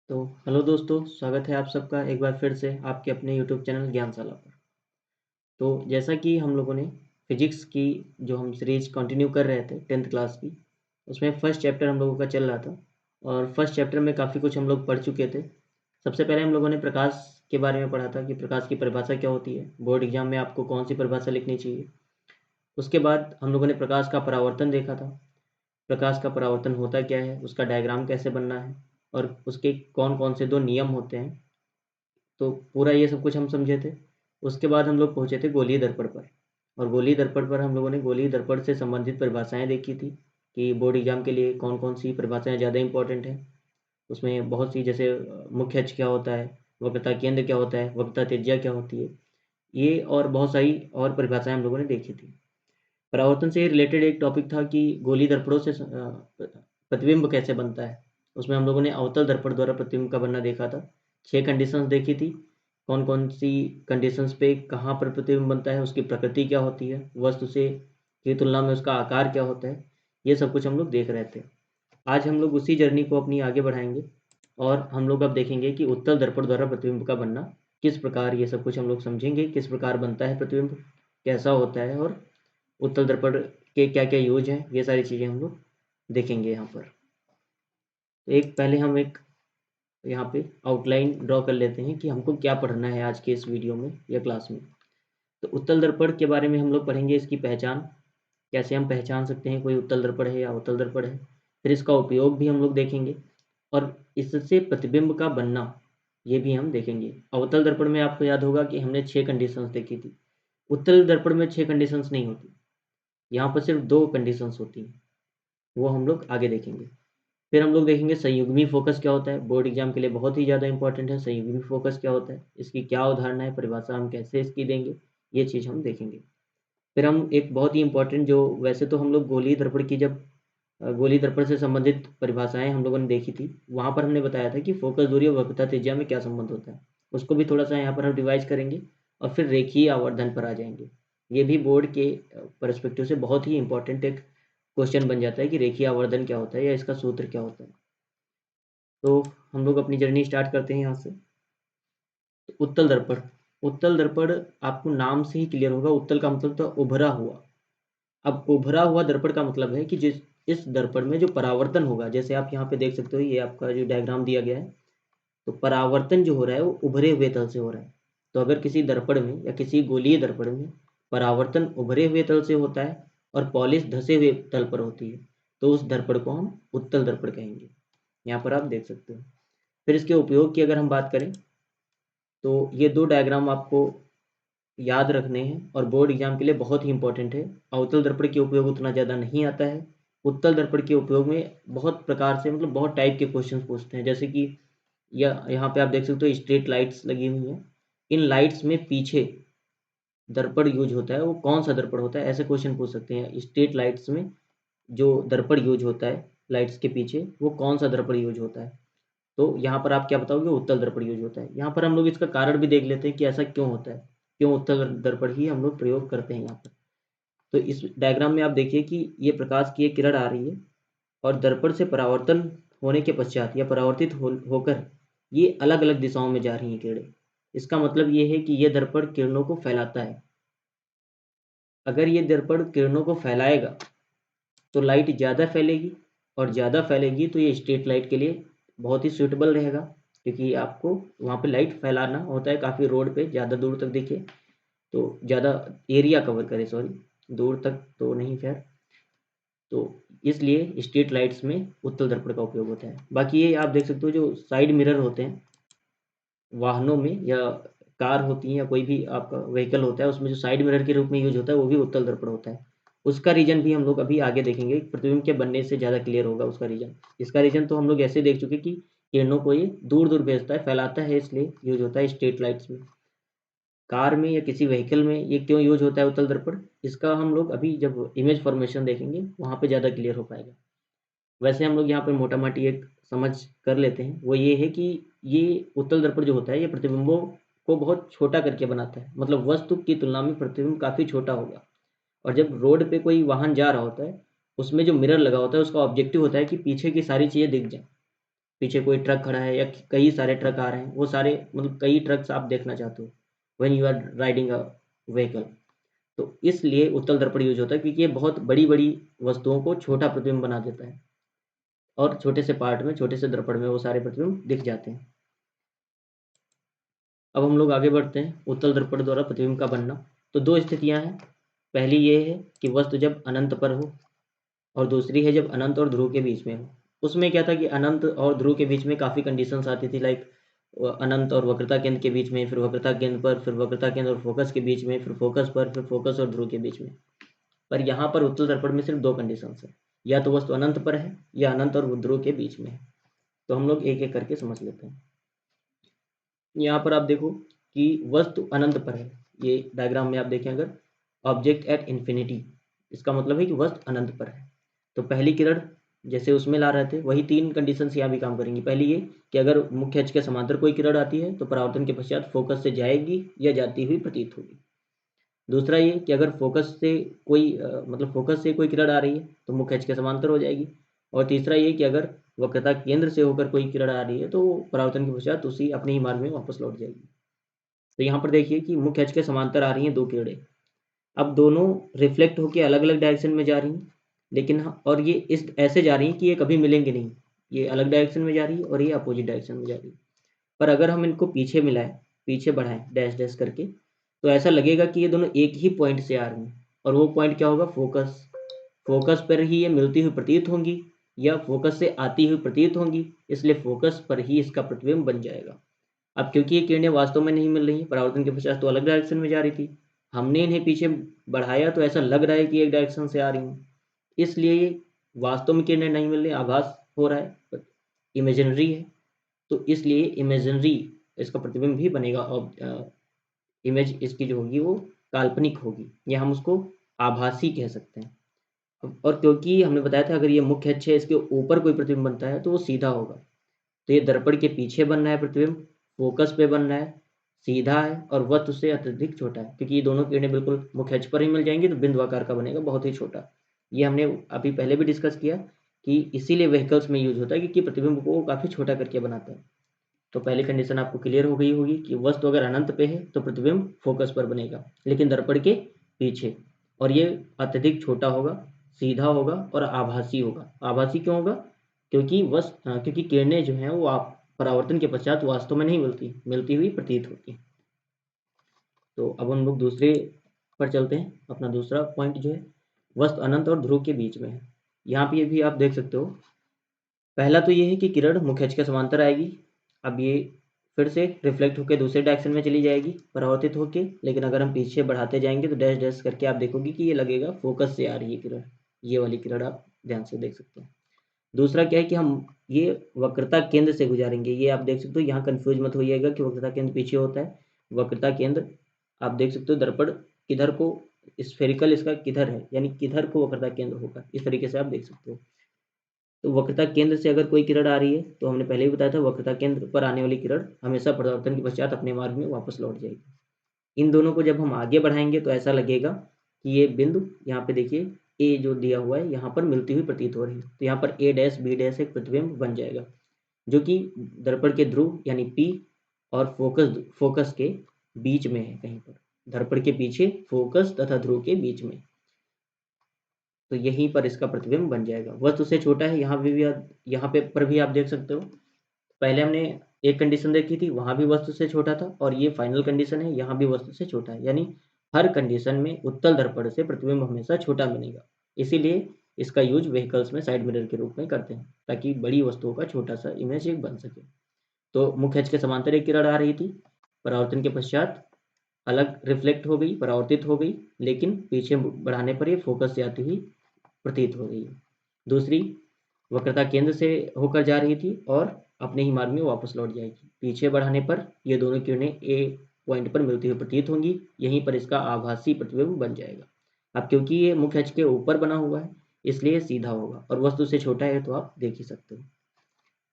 तो हेलो दोस्तों, स्वागत है आप सबका एक बार फिर से आपके अपने यूट्यूब चैनल ज्ञानशाला पर। तो जैसा कि हम लोगों ने फिजिक्स की जो हम सीरीज कंटिन्यू कर रहे थे 10th क्लास की, उसमें फर्स्ट चैप्टर हम लोगों का चल रहा था और फर्स्ट चैप्टर में काफ़ी कुछ हम लोग पढ़ चुके थे। सबसे पहले हम लोगों ने प्रकाश के बारे में पढ़ा था कि प्रकाश की परिभाषा क्या होती है, बोर्ड एग्जाम में आपको कौन सी परिभाषा लिखनी चाहिए। उसके बाद हम लोगों ने प्रकाश का परावर्तन देखा था। प्रकाश का परावर्तन होता क्या है, उसका डायग्राम कैसे बनना है और उसके कौन कौन से दो नियम होते हैं। तो पूरा ये सब कुछ हम समझे थे। उसके बाद हम लोग पहुँचे थे गोलीय दर्पण पर, और गोलीय दर्पण पर हम लोगों ने गोलीय दर्पण से संबंधित परिभाषाएँ देखी थी कि बोर्ड एग्जाम के लिए कौन कौन सी परिभाषाएँ ज़्यादा इंपॉर्टेंट हैं। उसमें बहुत सी, जैसे मुख्य अक्ष क्या होता है, वक्रता केंद्र क्या होता है, वक्रता त्रिज्या क्या होती है, ये और बहुत सारी और परिभाषाएँ हम लोगों ने देखी थी। परावर्तन से रिलेटेड एक टॉपिक था कि गोलीय दर्पणों से प्रतिबिंब कैसे बनता है। उसमें हम लोगों ने अवतल दर्पण द्वारा प्रतिबिंब का बनना देखा था। 6 कंडीशंस देखी थी, कौन कौन सी कंडीशंस पे कहाँ पर प्रतिबिंब बनता है, उसकी प्रकृति क्या होती है, वस्तु से की तुलना में उसका आकार क्या होता है, ये सब कुछ हम लोग देख रहे थे। आज हम लोग उसी जर्नी को अपनी आगे बढ़ाएंगे और हम लोग अब देखेंगे कि उत्तल दर्पण द्वारा प्रतिबिंब का बनना किस प्रकार, ये सब कुछ हम लोग समझेंगे, किस प्रकार बनता है प्रतिबिंब, कैसा होता है और उत्तल दर्पण के क्या क्या यूज हैं, ये सारी चीज़ें हम लोग देखेंगे यहाँ पर। तो एक पहले हम एक यहाँ पे आउटलाइन ड्रॉ कर लेते हैं कि हमको क्या पढ़ना है आज के इस वीडियो में या क्लास में। तो उत्तल दर्पण के बारे में हम लोग पढ़ेंगे, इसकी पहचान, कैसे हम पहचान सकते हैं कोई उत्तल दर्पण है या अवतल दर्पण है। फिर इसका उपयोग भी हम लोग देखेंगे और इससे प्रतिबिंब का बनना, ये भी हम देखेंगे। अवतल दर्पण में आपको याद होगा कि हमने 6 कंडीशंस देखी थी। उत्तल दर्पण में 6 कंडीशंस नहीं होती, यहाँ पर सिर्फ 2 कंडीशंस होती हैं, वो हम लोग आगे देखेंगे। फिर हम लोग देखेंगे संयुग्मी फोकस क्या होता है, बोर्ड एग्जाम के लिए बहुत ही ज़्यादा इंपॉर्टेंट है। संयुग्मी फोकस क्या होता है, इसकी क्या अवधारणा है, परिभाषा हम कैसे इसकी देंगे, ये चीज़ हम देखेंगे। फिर हम एक बहुत ही इंपॉर्टेंट, जो वैसे तो हम लोग गोलीय दर्पण की जब गोलीय दर्पण से संबंधित परिभाषाएं हम लोगों ने देखी थी, वहाँ पर हमने बताया था कि फोकस दूरी और वक्रता त्रिज्या में क्या संबंध होता है। उसको भी थोड़ा सा यहाँ पर हम रिवाइज करेंगे और फिर रेखीय आवर्धन पर आ जाएंगे। ये भी बोर्ड के परस्पेक्टिव से बहुत ही इंपॉर्टेंट एक क्वेश्चन बन जाता है कि रेखीय आवर्धन क्या होता है या इसका सूत्र क्या होता है। तो हम लोग अपनी जर्नी स्टार्ट करते हैं यहाँ से। तो उत्तल दर्पण, उत्तल दर्पण आपको नाम से ही क्लियर होगा। उत्तल का मतलब तो उभरा हुआ। अब उभरा हुआ दर्पण का मतलब है कि जिस इस दर्पण में जो परावर्तन होगा, जैसे आप यहाँ पे देख सकते हो, ये आपका जो डायग्राम दिया गया है, तो परावर्तन जो हो रहा है वो उभरे हुए तल से हो रहा है। तो अगर किसी दर्पण में या किसी गोलीय दर्पण में परावर्तन उभरे हुए तल से होता है और पॉलिश धसे हुए तल पर होती है, तो उस दर्पण को हम उत्तल दर्पण कहेंगे। यहाँ पर आप देख सकते हो। फिर इसके उपयोग की अगर हम बात करें, तो ये 2 डायग्राम आपको याद रखने हैं और बोर्ड एग्जाम के लिए बहुत ही इंपॉर्टेंट है। अवतल दर्पण के उपयोग उतना ज़्यादा नहीं आता है। उत्तल दर्पण के उपयोग में बहुत प्रकार से, मतलब बहुत टाइप के क्वेश्चन पूछते हैं। जैसे कि यहाँ पे आप देख सकते हो स्ट्रीट लाइट्स लगी हुई हैं। इन लाइट्स में पीछे दर्पण यूज होता है, वो कौन सा दर्पण होता है, ऐसे क्वेश्चन पूछ सकते हैं। स्ट्रीट लाइट्स में जो दर्पण यूज होता है लाइट्स के पीछे, वो कौन सा दर्पण यूज होता है। तो यहाँ पर आप क्या बताओगे, उत्तल दर्पण यूज होता है। यहाँ पर हम लोग इसका कारण भी देख लेते हैं कि ऐसा क्यों होता है, क्यों उत्तल दर्पण ही हम लोग प्रयोग करते हैं यहाँ पर। तो इस डायग्राम में आप देखिए कि ये प्रकाश की एक किरण आ रही है और दर्पण से परावर्तन होने के पश्चात या परावर्तित होकर ये अलग अलग दिशाओं में जा रही हैं किरणें। इसका मतलब ये है कि ये दर्पण किरणों को फैलाता है। अगर ये दर्पण किरणों को फैलाएगा तो लाइट ज़्यादा फैलेगी, और ज़्यादा फैलेगी तो ये स्ट्रीट लाइट के लिए बहुत ही सूटेबल रहेगा, क्योंकि आपको वहाँ पे लाइट फैलाना होता है काफ़ी, रोड पे ज़्यादा दूर तक दिखे, तो ज़्यादा एरिया कवर करे, सॉरी, दूर तक तो नहीं खैर। तो इसलिए स्ट्रीट लाइट्स में उत्तल दर्पण का उपयोग होता है। बाकी ये आप देख सकते हो जो साइड मिरर होते हैं वाहनों में, या कार होती है या कोई भी आपका व्हीकल होता है, उसमें जो साइड मिरर के रूप में यूज होता है वो भी उत्तल दर्पण होता है। उसका रीजन भी हम लोग अभी आगे देखेंगे, प्रतिबिंब के बनने से ज़्यादा क्लियर होगा उसका रीजन। इसका रीजन तो हम लोग ऐसे देख चुके कि किरणों को ये दूर दूर भेजता है, फैलाता है, इसलिए यूज होता है स्ट्रीट लाइट्स में। कार में या किसी व्हीकल में ये क्यों यूज होता है उत्तल दर्पण, इसका हम लोग अभी जब इमेज फॉर्मेशन देखेंगे वहाँ पे ज़्यादा क्लियर हो पाएगा। वैसे हम लोग यहाँ पे मोटा मोटी एक समझ कर लेते हैं, वो ये है कि ये उत्तल दर्पण जो होता है ये प्रतिबिंबों को बहुत छोटा करके बनाता है। मतलब वस्तु की तुलना में प्रतिबिंब काफ़ी छोटा होगा, और जब रोड पे कोई वाहन जा रहा होता है, उसमें जो मिरर लगा होता है उसका ऑब्जेक्टिव होता है कि पीछे की सारी चीज़ें दिख जाएं। पीछे कोई ट्रक खड़ा है या कई सारे ट्रक आ रहे हैं, वो सारे मतलब कई ट्रक्स आप देखना चाहते हो when you are riding a vehicle. तो इसलिए उत्तल दर्पण यूज होता है, क्योंकि ये बहुत बड़ी बड़ी वस्तुओं को छोटा प्रतिबिंब बना देता है और छोटे से पार्ट में, छोटे से दर्पण में वो सारे प्रतिबिंब दिख जाते हैं। अब हम लोग आगे बढ़ते हैं। उत्तल दर्पण द्वारा प्रतिबिंब का बनना, तो दो स्थितियां हैं। पहली ये है कि वस्तु जब अनंत पर हो, और दूसरी है जब अनंत और ध्रुव के बीच में हो। उसमें क्या था कि अनंत और ध्रुव के बीच में काफ़ी कंडीशंस आती थी, लाइक अनंत और वक्रता केंद्र के बीच में, फिर वक्रता केंद्र पर, फिर वक्रता केंद्र और फोकस के बीच में, फिर फोकस पर, फिर फोकस और ध्रुव के बीच में। पर यहाँ पर उत्तल दर्पण में सिर्फ दो कंडीशंस है, या तो वस्तु अनंत पर है या अनंत और ध्रुव के बीच में है। तो हम लोग एक एक करके समझ लेते हैं। यहाँ पर आप देखो कि वस्तु अनंत पर है। ये डायग्राम में आप देखें अगर, ऑब्जेक्ट एट इन्फिनिटी, इसका मतलब है कि वस्तु अनंत पर है। तो पहली किरण जैसे उसमें ला रहे थे, वही तीन कंडीशंस यहाँ भी काम करेंगी। पहली ये कि अगर मुख्य अक्ष के समांतर कोई किरण आती है तो परावर्तन के पश्चात फोकस से जाएगी या जाती हुई प्रतीत होगी। दूसरा ये कि अगर फोकस से कोई मतलब फोकस से कोई किरण आ रही है तो मुख्य अक्ष के समांतर हो जाएगी। और तीसरा ये कि अगर वक्रता केंद्र से होकर कोई किरण आ रही है तो परावर्तन के पश्चात उसी अपने ही मार्ग में वापस लौट जाएगी। तो यहाँ पर देखिए कि मुख्य अक्ष के समांतर आ रही हैं दो किरणें। अब दोनों रिफ्लेक्ट होकर अलग अलग डायरेक्शन में जा रही हैं, लेकिन और ये इस ऐसे जा रही हैं कि ये कभी मिलेंगे नहीं। ये अलग डायरेक्शन में जा रही है और ये अपोजिट डायरेक्शन में जा रही है। पर अगर हम इनको पीछे मिलाएं, पीछे बढ़ाएं डैश डैश करके, तो ऐसा लगेगा कि ये दोनों एक ही पॉइंट से आ रही हैं। और वो पॉइंट क्या होगा? फोकस। फोकस पर ही ये मिलती हुई प्रतीत होंगी या फोकस से आती हुई प्रतीत होंगी, इसलिए फोकस पर ही इसका प्रतिबिंब बन जाएगा। अब क्योंकि ये किरणें वास्तव में नहीं मिल रही, परावर्तन के पश्चात तो अलग डायरेक्शन में जा रही थी, हमने इन्हें पीछे बढ़ाया तो ऐसा लग रहा है कि एक डायरेक्शन से आ रही हैं, इसलिए ये वास्तव में किरणें नहीं मिल रही, आभास हो रहा है, इमेजिनरी है। तो इसलिए इमेजिनरी इसका प्रतिबिंब भी बनेगा और इमेज इसकी जो होगी वो काल्पनिक होगी, या हम उसको आभासी कह सकते हैं। और क्योंकि हमने बताया था अगर ये मुख्य अक्ष है, इसके ऊपर कोई प्रतिबिंब बनता है तो वो सीधा होगा। तो ये दर्पण के पीछे बन रहा है प्रतिबिंब, फोकस पे बन रहा है, सीधा है और वस्तु से अत्यधिक छोटा है, क्योंकि ये दोनों किरणें बिल्कुल मुख्य अक्ष पर ही मिल जाएंगी तो बिंदु आकार का बनेगा, बहुत ही छोटा। ये हमने अभी पहले भी डिस्कस किया कि इसीलिए व्हीकल्स में यूज होता है, क्योंकि प्रतिबिंब को काफ़ी छोटा करके बनाता है। तो पहली कंडीशन आपको क्लियर हो गई होगी कि वस्तु अगर अनंत पे है तो प्रतिबिंब फोकस पर बनेगा, लेकिन दर्पण के पीछे, और ये अत्यधिक छोटा होगा, सीधा होगा और आभासी होगा। आभासी क्यों होगा? क्योंकि किरणें जो हैं वो आप परावर्तन के पश्चात वास्तव में नहीं मिलती हुई प्रतीत होती। तो अब हम लोग दूसरे पर चलते हैं। अपना दूसरा पॉइंट जो है वस्तु अनंत और ध्रुव के बीच में है। यहाँ पे भी आप देख सकते हो, पहला तो ये है कि किरण मुख्य अक्ष के समांतर आएगी। अब ये फिर से रिफ्लेक्ट होकर दूसरे डायरेक्शन में चली जाएगी परावर्तित होके, लेकिन अगर हम पीछे बढ़ाते जाएंगे तो डैश डैश करके आप देखोगे कि ये लगेगा फोकस से आ रही है किरण। ये वाली किरण आप ध्यान से देख सकते हैं। दूसरा क्या है कि हम ये वक्रता केंद्र से गुजारेंगे। ये आप देख सकते हो, यहाँ कंफ्यूज मत होइएगा कि वक्रता केंद्र पीछे होता है। वक्रता केंद्र आप देख सकते हो, दर्पण किधर को स्फेरिकल इसका किधर है, यानी किधर को वक्रता केंद्र होगा, इस तरीके से आप देख सकते हो। तो वक्रता केंद्र से अगर कोई किरण आ रही है तो हमने पहले ही बताया था वक्रता केंद्र पर आने वाली किरण हमेशा परावर्तन के पश्चात अपने मार्ग में वापस लौट जाएगी। इन दोनों को जब हम आगे बढ़ाएंगे तो ऐसा लगेगा कि ये बिंदु यहाँ पे देखिए ए जो दिया हुआ है यहाँ पर मिलती हुई प्रतीत हो रही है, तो यहाँ पर ए डैश बी डैश एक प्रतिबिंब बन जाएगा, जो कि दर्पण के ध्रुव यानी पी और फोकस के बीच में है, कहीं पर दर्पण के पीछे फोकस तथा ध्रुव के बीच में। तो यहीं पर इसका प्रतिबिंब बन जाएगा। वस्तु से छोटा है, यहाँ पे पर भी आप देख सकते हो। पहले हमने एक कंडीशन देखी थी, वहां भी वस्तु से छोटा था, और ये फाइनल कंडीशन है, यहाँ भी वस्तु से छोटा है, यानी हर कंडीशन में उत्तल दर्पण से प्रतिबिंब हमेशा छोटा मिलेगा। इसीलिए इसका यूज व्हीकल्स में साइड मिरर के रूप में करते हैं, ताकि बड़ी वस्तुओं का छोटा सा इमेज एक बन सके। तो मुख्य अक्ष के समांतर एक किरण आ रही थी, परावर्तन के पश्चात अलग रिफ्लेक्ट हो गई, परावर्तित हो गई, लेकिन पीछे बढ़ाने पर ये फोकस से आती हुई प्रतीत हो रही है। दूसरी वक्रता केंद्र से होकर जा रही थी और अपने ही मार्ग में वापस लौट जाएगी। पीछे बढ़ाने पर ये दोनों किरणें ए पॉइंट पर मिलती हुई प्रतीत होंगी, यहीं पर इसका आभासी प्रतिबिंब बन जाएगा। अब क्योंकि ये मुख्य अक्ष के ऊपर बना हुआ है इसलिए सीधा होगा, और वस्तु से छोटा है तो आप देख ही सकते हो।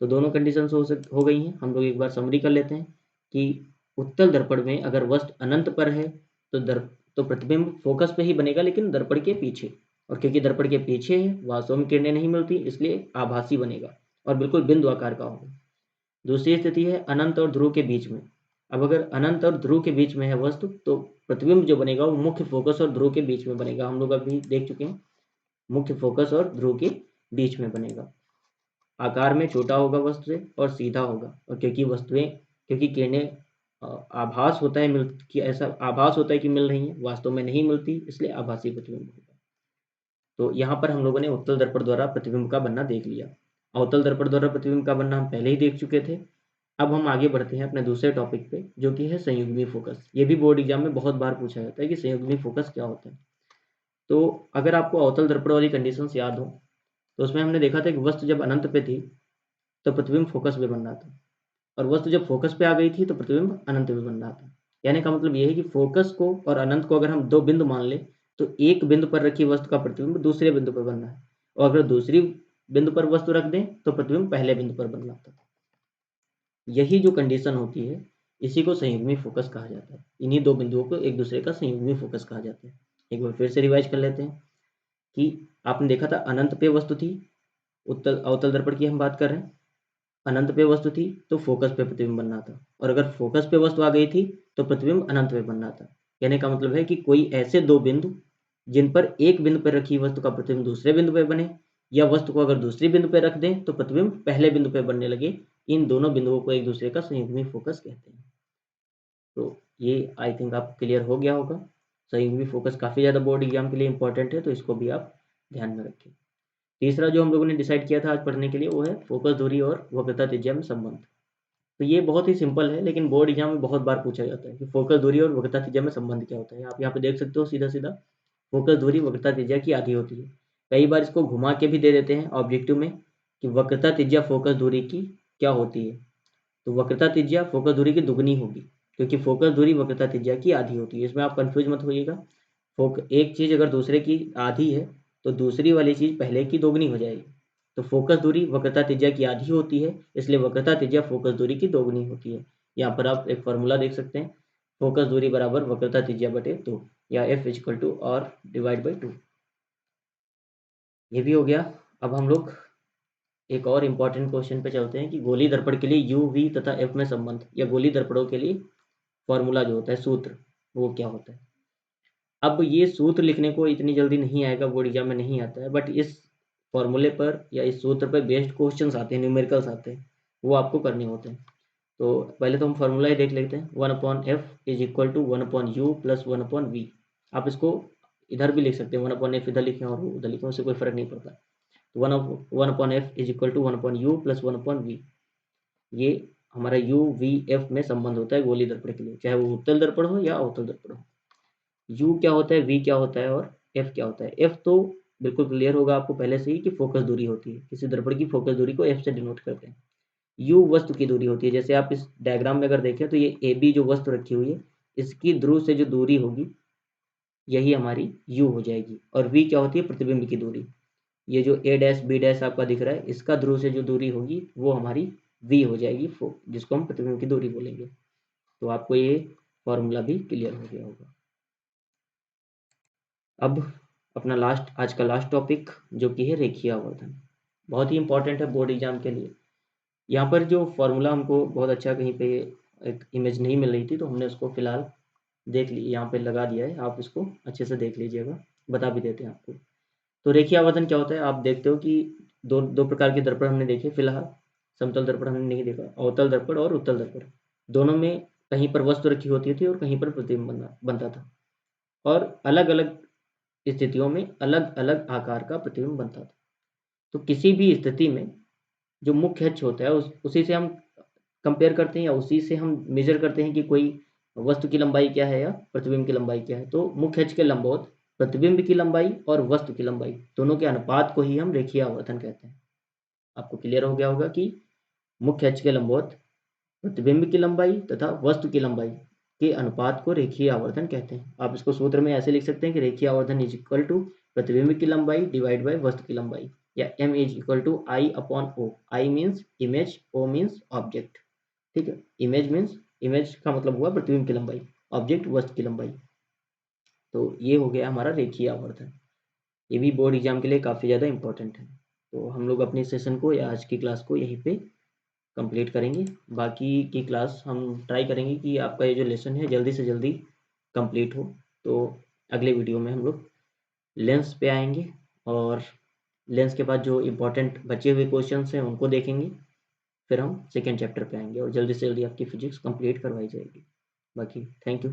तो दोनों कंडीशन हो गई हैं। हम लोग एक बार समरी कर लेते हैं कि उत्तल दर्पण में अगर वस्तु अनंत पर है तो प्रतिबिंब फोकस पे ही बनेगा, लेकिन दर्पण के पीछे, और क्योंकि दर्पण के पीछे है वास्तव में किरणें नहीं मिलती इसलिए आभासी बनेगा। और बिल्कुल बिंदु आकार का होगा। दूसरी स्थिति है अनंत और ध्रुव के बीच में। अब अगर अनंत और ध्रुव के बीच में है वस्तु तो प्रतिबिंब जो बनेगा वो मुख्य फोकस और ध्रुव के बीच में बनेगा। हम लोग अभी देख चुके हैं, मुख्य फोकस और ध्रुव के बीच में बनेगा। आकार में छोटा होगा वस्तु से और सीधा होगा, और क्योंकि किरणें आभास होता है कि ऐसा आभास होता है कि मिल रही हैं, वास्तव में नहीं मिलती, इसलिए आभासी प्रतिबिंब होगा। तो यहाँ पर हम लोगों ने उत्तल दर्पण द्वारा प्रतिबिंब का बनना देख लिया। अवतल दर्पण द्वारा प्रतिबिंब का बनना हम पहले ही देख चुके थे। अब हम आगे बढ़ते हैं अपने दूसरे टॉपिक पे, जो कि है संयुग्मी फोकस। ये भी बोर्ड एग्जाम में बहुत बार पूछा जाता है कि संयुग्मी फोकस क्या होता है। तो अगर आपको अवतल दर्पण वाली कंडीशंस याद हो तो उसमें हमने देखा था कि वस्तु जब अनंत पे थी तो प्रतिबिंब फोकस पे बन रहा था, और वस्तु जब फोकस पे आ गई थी तो प्रतिबिंब अनंत पे बन रहा था। यानी का मतलब ये है कि फोकस को और अनंत को अगर हम दो बिंदु मान ले तो एक बिंदु पर रखी वस्तु का प्रतिबिंब दूसरे बिंदु पर बन रहा है, और अगर दूसरी बिंदु पर वस्तु रख दें तो प्रतिबिंब पहले बिंदु पर बन रहा था। यही जो कंडीशन होती है इसी को संयुग्मी फोकस कहा जाता है। इन्हीं दो बिंदुओं को एक दूसरे का संयुग्मी फोकस कहा जाता है। एक बार फिर से रिवाइज कर लेते हैं कि आपने देखा था अनंत पे वस्तु थी, उत्तल अवतल दर्पण की हम बात कर रहे हैं। अनंत पे वस्तु थी तो फोकस पे प्रतिबिंब बनना था, और अगर फोकस पे वस्तु आ गई थी तो प्रतिबिंब अनंत पे बनना था। कहने का मतलब है कि कोई ऐसे दो बिंदु जिन पर एक बिंदु पर रखी वस्तु का प्रतिबिंब दूसरे बिंदु पे बने, या वस्तु को अगर दूसरी बिंदु पे रख दें तो प्रतिबिंब पहले बिंदु पे बनने लगे, इन दोनों बिंदुओं को एक दूसरे का संयुग्मी फोकस कहते हैं। तो ये आई थिंक आपको क्लियर हो गया होगा। संयुग्मी फोकस काफ़ी ज़्यादा बोर्ड एग्जाम के लिए इंपॉर्टेंट है, तो इसको भी आप ध्यान में रखें। तीसरा जो हम लोगों ने डिसाइड किया था आज पढ़ने के लिए वो है फोकस दूरी और वक्रता त्रिज्या में संबंध। तो ये बहुत ही सिंपल है, लेकिन बोर्ड एग्जाम में बहुत बार पूछा जाता है कि फोकस दूरी और वक्रता त्रिज्या में संबंध क्या होता है। आप यहाँ पे देख सकते हो सीधा सीधा फोकस दूरी वक्रता त्रिज्या की आधी होती है। कई बार इसको घुमा के भी दे देते हैं ऑब्जेक्टिव में कि वक्रता त्रिज्या फोकस दूरी की क्या होती है, तो वक्रता त्रिज्या फोकस दूरी की दुगनी होगी, क्योंकि फोकस दूरी वक्रता त्रिज्या की आधी होती है। इसमें आप कंफ्यूज मत होइएगा। एक चीज़ अगर दूसरे की आधी है तो दूसरी वाली चीज़ पहले की दोगुनी हो जाएगी। तो फोकस दूरी वक्रता त्रिज्या की आधी होती है, इसलिए वक्रता त्रिज्या फोकस दूरी की दोगुनी होती है। यहाँ पर आप एक फार्मूला देख सकते हैं, फोकस दूरी बराबर वक्रता त्रिज्या बटे 2, या F equal to R divide by 2। ये भी हो गया। अब हम लोग एक और इम्पॉर्टेंट क्वेश्चन पे चलते हैं कि गोली दर्पण के लिए यू वी तथा एफ में संबंध, या गोली दर्पणों के लिए फॉर्मूला जो होता है सूत्र, वो क्या होता है। अब ये सूत्र लिखने को इतनी जल्दी नहीं आएगा, बोर्ड एग्जाम में नहीं आता है, बट इस फॉर्मूले पर या इस सूत्र पर बेस्ड क्वेश्चंस आते हैं, न्यूमेरिकल्स आते हैं, वो आपको करने होते हैं। तो पहले तो हम फॉर्मूला ही देख लेते हैं। 1/f is equal to 1/u plus 1/v। आप इसको इधर भी लिख सकते हैं, 1/f इधर लिखें और उधर लिखें, उससे कोई फर्क नहीं पड़ता। तो 1/f is equal to 1/u plus 1/v। ये हमारा यू वी एफ में संबंध होता है गोली दर्पण के लिए, चाहे वो उत्तल दर्पण हो या अवतल दर्पण हो। यू क्या होता है, वी क्या होता है और एफ क्या होता है। एफ तो बिल्कुल क्लियर होगा आपको पहले से ही कि फोकस दूरी होती है, किसी दर्पण की फोकस दूरी को एफ से डिनोट करते हैं। यू वस्तु की दूरी होती है, जैसे आप इस डायग्राम में अगर देखें तो ये ए बी जो वस्तु रखी हुई है इसकी ध्रुव से जो दूरी होगी यही हमारी यू हो जाएगी। और वी क्या होती है, प्रतिबिंब की दूरी। ये जो ए डैश बी डैश आपका दिख रहा है इसका ध्रुव से जो दूरी होगी वो हमारी वी हो जाएगी, जिसको हम प्रतिबिंब की दूरी बोलेंगे। तो आपको ये फॉर्मूला भी क्लियर हो गया होगा। अब अपना आज का लास्ट टॉपिक जो कि है रेखीय आवर्धन, बहुत ही इंपॉर्टेंट है बोर्ड एग्जाम के लिए। यहाँ पर जो फॉर्मूला हमको बहुत अच्छा कहीं पे एक इमेज नहीं मिल रही थी, तो हमने उसको फिलहाल देख ली, यहाँ पे लगा दिया है, आप इसको अच्छे से देख लीजिएगा, बता भी देते हैं आपको। तो रेखीय आवर्धन क्या होता है, आप देखते हो कि दो दो प्रकार के दर्पण हमने देखे फिलहाल। समतल दर्पण हमने नहीं देखा, अवतल दर्पण और उत्तल दर्पण। दोनों में कहीं पर वस्तु रखी होती थी और कहीं पर प्रतिबिंब बनता था, और अलग अलग स्थितियों में अलग अलग आकार का प्रतिबिंब बनता था। तो किसी भी स्थिति में जो मुख्य अक्ष होता है उसी से हम कंपेयर करते हैं, या उसी से हम मेजर करते हैं कि कोई वस्तु की लंबाई क्या है या प्रतिबिंब की लंबाई क्या है। तो मुख्य अक्ष के लंबवत प्रतिबिंब की लंबाई और वस्तु की लंबाई दोनों के अनुपात को ही हम रेखीय आवर्धन कहते हैं। आपको क्लियर हो गया होगा कि मुख्य अक्ष के लंबवत प्रतिबिंब की लंबाई तथा वस्तु की लंबाई के अनुपात को रेखीय आवर्धन कहते हैं। आप इसको सूत्र में ऐसे लिख सकते हैं कि रेखीय आवर्धन इज इक्वल टू प्रतिबिंब की लंबाई डिवाइड बाय वस्तु की लंबाई, या m is equal to I upon O. I means image, O means object. ठीक है, इमेज का मतलब हुआ प्रतिबिंब की लंबाई, ऑब्जेक्ट वस्तु की लंबाई। तो ये हो गया हमारा रेखीय आवर्धन। ये भी बोर्ड एग्जाम के लिए काफ़ी ज़्यादा इंपॉर्टेंट है। तो हम लोग अपने सेशन को या आज की क्लास को यहीं पे कंप्लीट करेंगे। बाकी की क्लास हम ट्राई करेंगे कि आपका ये जो लेसन है जल्दी से जल्दी कंप्लीट हो। तो अगले वीडियो में हम लोग लेंस पे आएंगे और लेंस के बाद जो इम्पोर्टेंट बचे हुए क्वेश्चंस हैं उनको देखेंगे। फिर हम सेकेंड चैप्टर पे आएंगे और जल्दी से जल्दी आपकी फिजिक्स कंप्लीट करवाई जाएगी। बाकी थैंक यू।